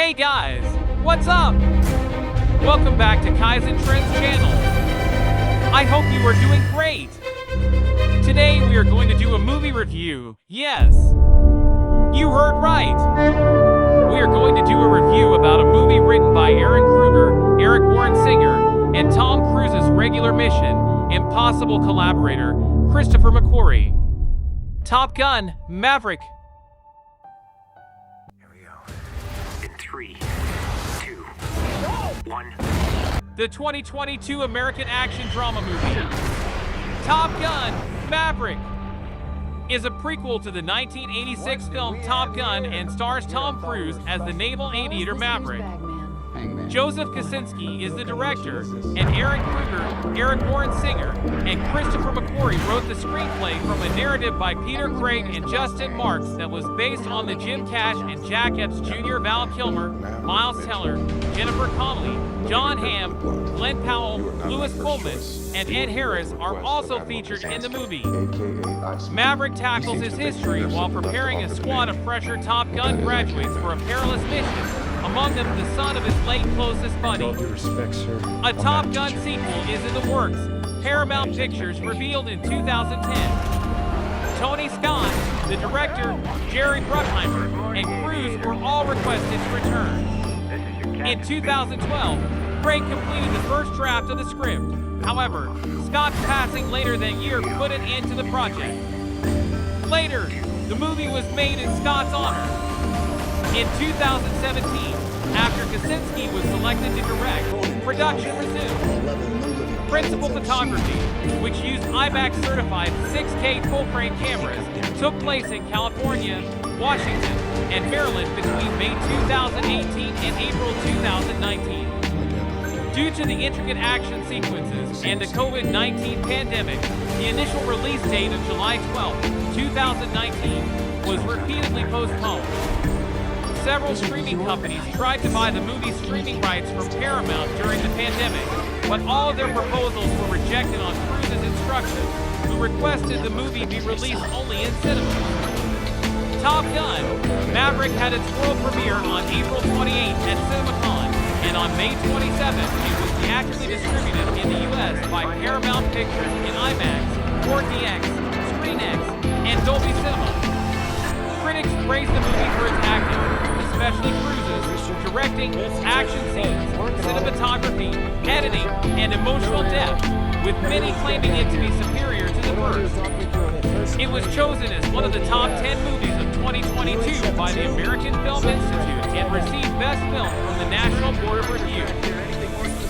Hey guys, what's up? Welcome back to Kaizen Trends channel. I hope you are doing great. Today we are going to do a movie review. Yes, you heard right. We are going to do a review about a movie written by Ehren Kruger, Eric Warren Singer, and Tom Cruise's regular Mission Impossible collaborator, Christopher McQuarrie. Top Gun Maverick. Here we go. In 3, 2, 1. The 2022 American action drama movie, Top Gun Maverick, is a prequel to the 1986 film Top Gun and stars Tom Cruise as the naval aviator Maverick. Joseph Kosinski is the director, and Ehren Kruger, Eric Warren Singer, and Christopher McQuarrie wrote the screenplay from a narrative by Peter Craig and Justin Marks that was based on the Jim Cash and Jack Epps Jr., Val Kilmer, Miles Teller, Jennifer Connelly, Jon Hamm, Glen Powell, Louis Pullman, and Ed Harris are also featured in the movie. Maverick tackles his history while preparing a squad of fresher Top Gun graduates for a perilous mission. Among them, the son of his late closest buddy. A Top Gun sequel is in the works. Paramount Pictures revealed in 2010. Tony Scott, the director, Jerry Bruckheimer, and Cruise were all requested to return. In 2012, Craig completed the first draft of the script. However, Scott's passing later that year put an end to the project. Later, the movie was made in Scott's honor. In 2017, after Kosinski was selected to direct, production resumed. Principal photography, which used IMAX-certified 6K full-frame cameras, took place in California, Washington, and Maryland between May 2018 and April 2019. Due to the intricate action sequences and the COVID-19 pandemic, the initial release date of July 12, 2019 was repeatedly postponed. Several streaming companies tried to buy the movie's streaming rights from Paramount during the pandemic, but all of their proposals were rejected on Cruise's instructions, who requested the movie be released only in cinemas. Top Gun Maverick had its world premiere on April 28 at CinemaCon, and on May 27 it was theatrically distributed in the U.S. by Paramount Pictures in IMAX, 4DX, ScreenX, and Dolby Cinema. Critics praised the movie for its acting, especially Cruise's directing, action scenes, cinematography, editing, and emotional depth, with many claiming it to be superior to the first. It was chosen as one of the top 10 movies of 2022 by the American Film Institute and received Best Film from the National Board of Review.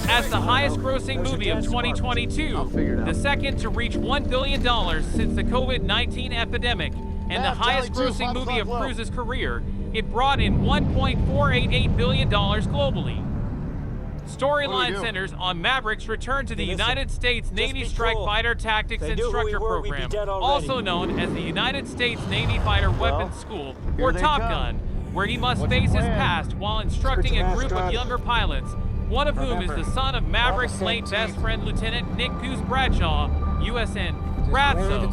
As the highest-grossing movie of 2022, the second to reach $1 billion since the COVID-19 epidemic, and the highest-grossing movie of Cruise's career, it brought in $1.488 billion globally. Storyline centers on Maverick's return to the United States Navy Strike Fighter Tactics Instructor Program, also known as the United States Navy Fighter Weapons School, or Top Gun, where he must face his past while instructing a group of younger pilots, one of whom is the son of Maverick's late best friend, Lieutenant Nick Goose Bradshaw, USN Bradso.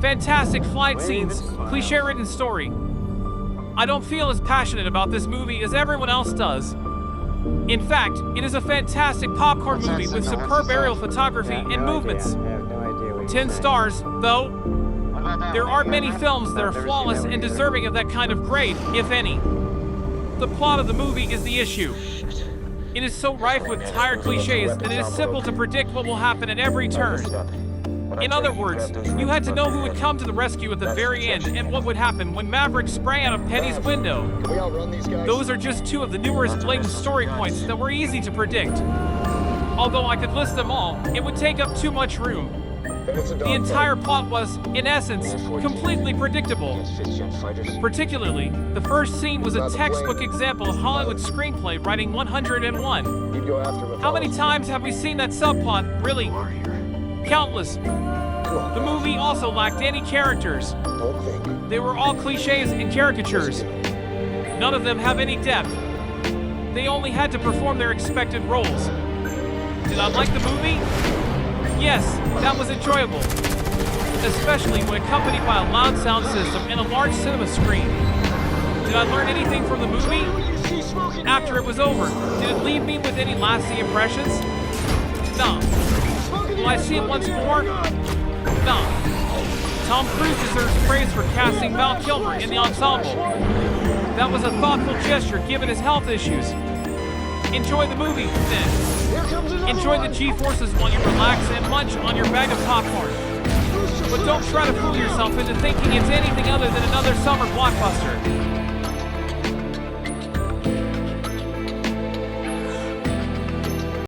Fantastic flight scenes, cliché-ridden story. I don't feel as passionate about this movie as everyone else does. In fact, it is a fantastic popcorn movie with superb aerial photography and movements. 10 stars, though. There aren't many films that are flawless and deserving of that kind of grade, if any. The plot of the movie is the issue. It is so rife with tired cliches that it is simple to predict what will happen at every turn. In other words, you had to know who would come to the rescue at the very end and what would happen when Maverick sprang out of Penny's window. Those are just two of the numerous blatant story points that were easy to predict. Although I could list them all, it would take up too much room. The entire plot was, in essence, completely predictable. Particularly, the first scene was a textbook example of Hollywood screenplay writing 101. How many times have we seen that subplot, really? Countless. The movie also lacked any characters. They were all cliches and caricatures. None of them have any depth. They only had to perform their expected roles. Did I like the movie? Yes, that was enjoyable. Especially when accompanied by a loud sound system and a large cinema screen. Did I learn anything from the movie? After it was over, did it leave me with any lasting impressions? No. Will I see it once more? No. Tom Cruise deserves praise for casting Val Kilmer in the ensemble. That was a thoughtful gesture given his health issues. Enjoy the movie, then. Enjoy the G-forces while you relax and munch on your bag of popcorn. But don't try to fool yourself into thinking it's anything other than another summer blockbuster.